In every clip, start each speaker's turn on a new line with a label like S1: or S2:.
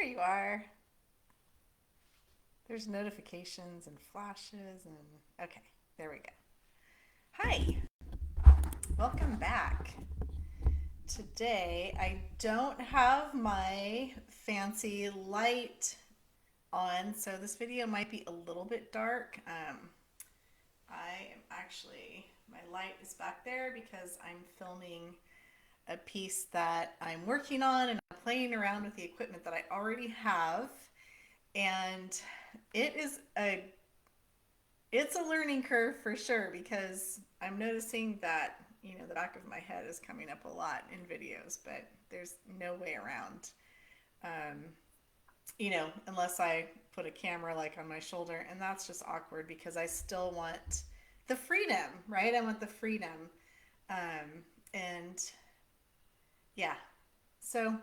S1: you are. There's notifications and flashes and okay, there we go. Hi, welcome back. Today I don't have my fancy light on, so this video might be a little bit dark. I am actually, my light is back there because I'm filming a piece that I'm working on and I'm playing around with the equipment that I already have. And it is a it's a learning curve for sure because I'm noticing that the back of my head is coming up a lot in videos, but there's no way around. Um, Unless I put a camera like on my shoulder, and that's just awkward because I still want the freedom, right? I want the freedom, and yeah. So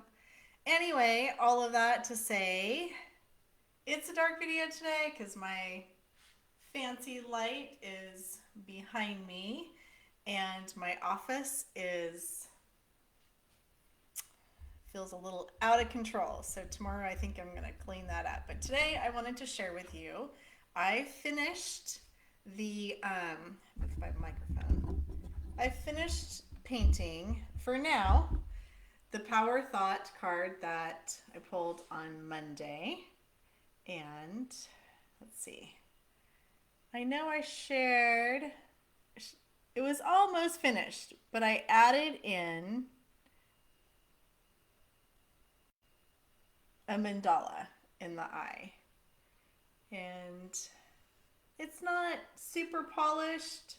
S1: anyway, all of that to say, it's a dark video today because my fancy light is behind me and my office is feels a little out of control. So tomorrow I think I'm going to clean that up. But today I wanted to share with you I finished the move my microphone. I finished painting for now the Power Thought card that I pulled on Monday. And let's see. I know I shared, it was almost finished, but I added in a mandala in the eye. And it's not super polished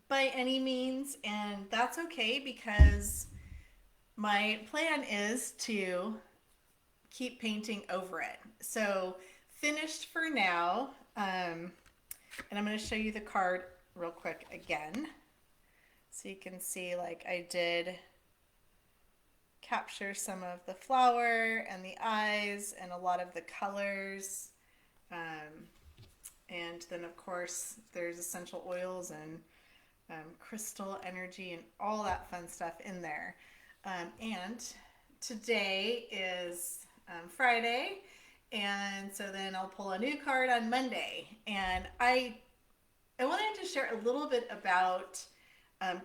S1: by any means, and that's okay because my plan is to keep painting over it. So finished for now. And I'm going to show you the card real quick again. So you can see like I did capture some of the flower and the eyes and a lot of the colors. And then of course there's essential oils and crystal energy and all that fun stuff in there. And today is Friday, and so then I'll pull a new card on Monday. And I wanted to share a little bit about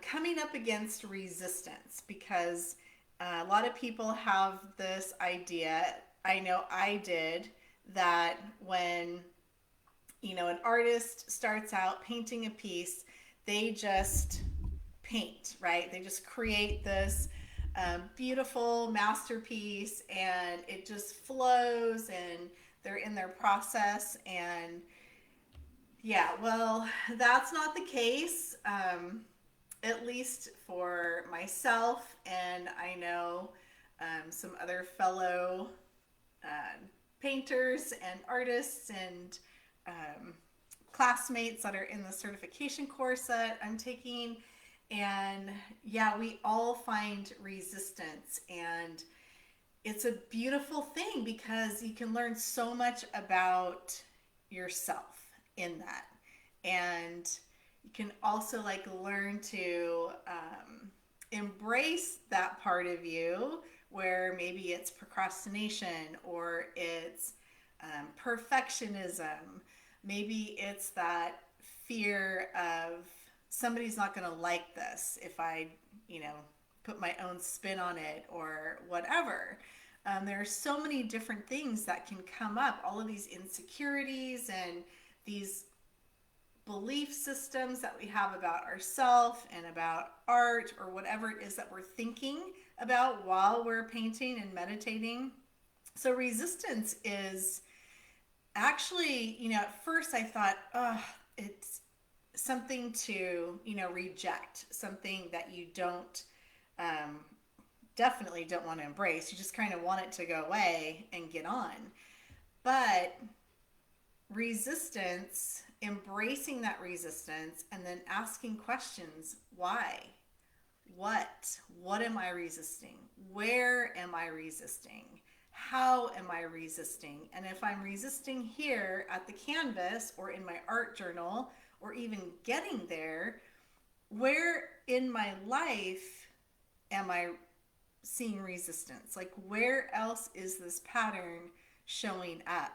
S1: coming up against resistance because a lot of people have this idea. I know I did that when an artist starts out painting a piece, they just paint, right? They just create this beautiful masterpiece and it just flows and they're in their process. And yeah, well, that's not the case, at least for myself. And I know some other fellow uh, painters and artists and classmates that are in the certification course that I'm taking. And yeah, we all find resistance. And it's a beautiful thing because you can learn so much about yourself in that. And you can also like learn to embrace that part of you where maybe it's procrastination or it's perfectionism. Maybe it's that fear of somebody's not going to like this if I, put my own spin on it or whatever. There are so many different things that can come up, all of these insecurities and these belief systems that we have about ourselves and about art or whatever it is that we're thinking about while we're painting and meditating. So resistance is actually, at first I thought, oh, it's something to, reject, something that you don't, definitely don't want to embrace. You just kind of want it to go away and get on. But resistance, embracing that resistance and then asking questions, why? What am I resisting? Where am I resisting? How am I resisting? And if I'm resisting here at the canvas or in my art journal or even getting there, where in my life am I seeing resistance? Like, where else is this pattern showing up?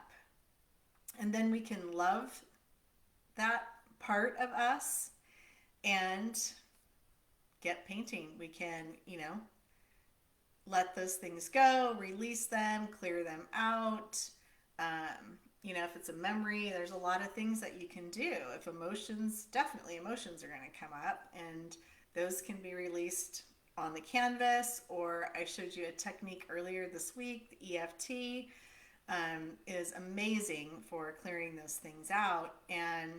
S1: And then we can love that part of us and get painting. We can, let those things go, release them, clear them out. If it's a memory, there's a lot of things that you can do. If definitely emotions are going to come up, and those can be released on the canvas. Or I showed you a technique earlier this week, the EFT is amazing for clearing those things out and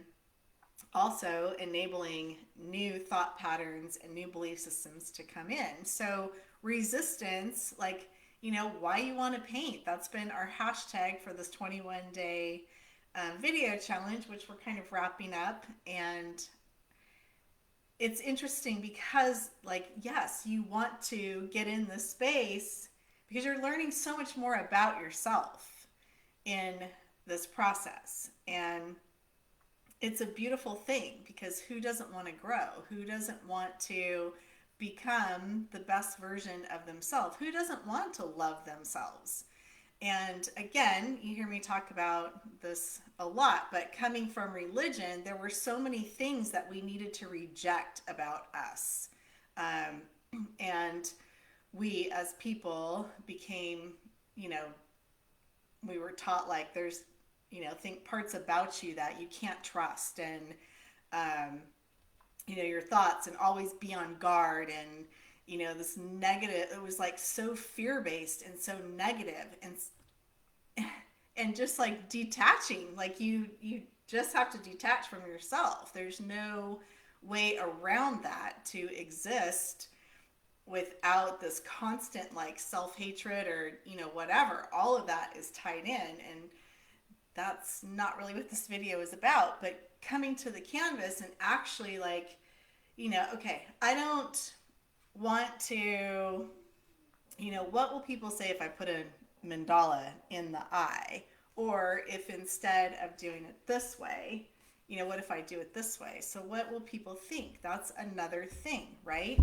S1: also enabling new thought patterns and new belief systems to come in. So resistance, like, why you want to paint. That's been our hashtag for this 21-day video challenge, which we're kind of wrapping up. And it's interesting because, like, yes, you want to get in this space because you're learning so much more about yourself in this process. And it's a beautiful thing, because who doesn't want to grow? Who doesn't want to become the best version of themselves? Who doesn't want to love themselves? And again, you hear me talk about this a lot, but coming from religion, there were so many things that we needed to reject about us. And we as people became, we were taught, like, there's, think parts about you that you can't trust, and, your thoughts, and always be on guard, and, this negative, it was like so fear-based and so negative, and just like detaching, like you just have to detach from yourself. There's no way around that to exist without this constant like self-hatred or whatever. All of that is tied in, and that's not really what this video is about. But coming to the canvas and actually, like, okay, I don't want to, what will people say if I put a mandala in the eye? Or if instead of doing it this way, what if I do it this way? So what will people think? That's another thing, right?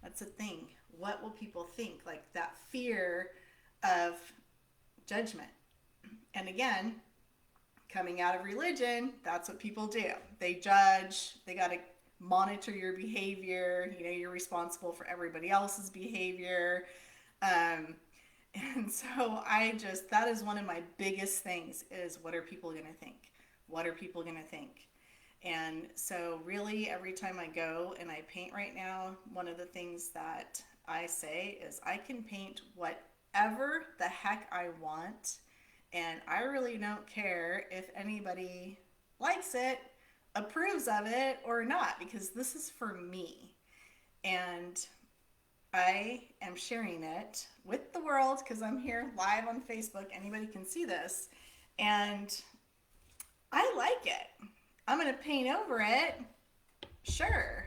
S1: That's a thing. What will people think? Like that fear of judgment. And again, coming out of religion, that's what people do. They judge. They got to monitor your behavior. You're responsible for everybody else's behavior. And so that is one of my biggest things, is what are people going to think? What are people going to think? And so really every time I go and I paint right now, one of the things that I say is I can paint whatever the heck I want. And I really don't care if anybody likes it, approves of it or not, because this is for me. And I am sharing it with the world because I'm here live on Facebook. Anybody can see this. And I like it. I'm going to paint over it, sure,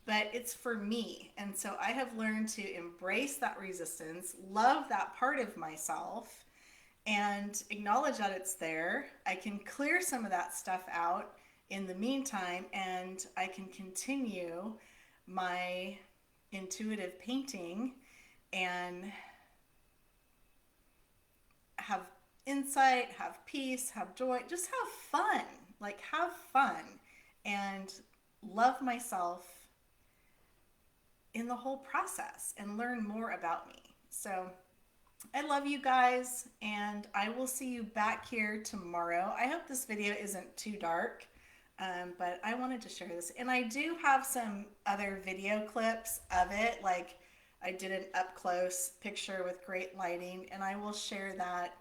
S1: but it's for me. And so I have learned to embrace that resistance, love that part of myself, and acknowledge that it's there. I can clear some of that stuff out in the meantime, and I can continue my intuitive painting and have insight, have peace, have joy, just have fun. Like, have fun and love myself in the whole process and learn more about me. So I love you guys, and I will see you back here tomorrow. I hope this video isn't too dark, but I wanted to share this. And I do have some other video clips of it, like I did an up-close picture with great lighting, and I will share that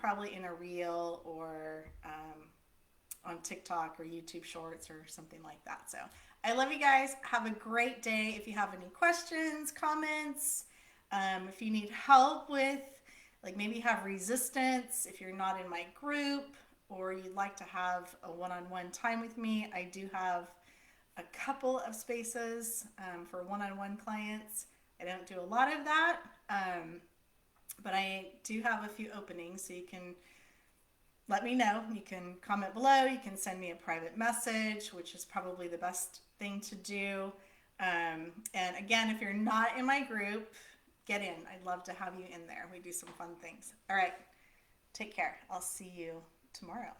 S1: probably in a reel or on TikTok or YouTube Shorts or something like that. So I love you guys. Have a great day. If you have any questions, comments, if you need help with, like, maybe you have resistance, if you're not in my group, or you'd like to have a one-on-one time with me, I do have a couple of spaces for one-on-one clients. I don't do a lot of that, but I do have a few openings, so you can let me know. You can comment below. You can send me a private message, which is probably the best thing to do. And again, if you're not in my group, Get in. I'd love to have you in there. We do some fun things. All right. Take care. I'll see you tomorrow.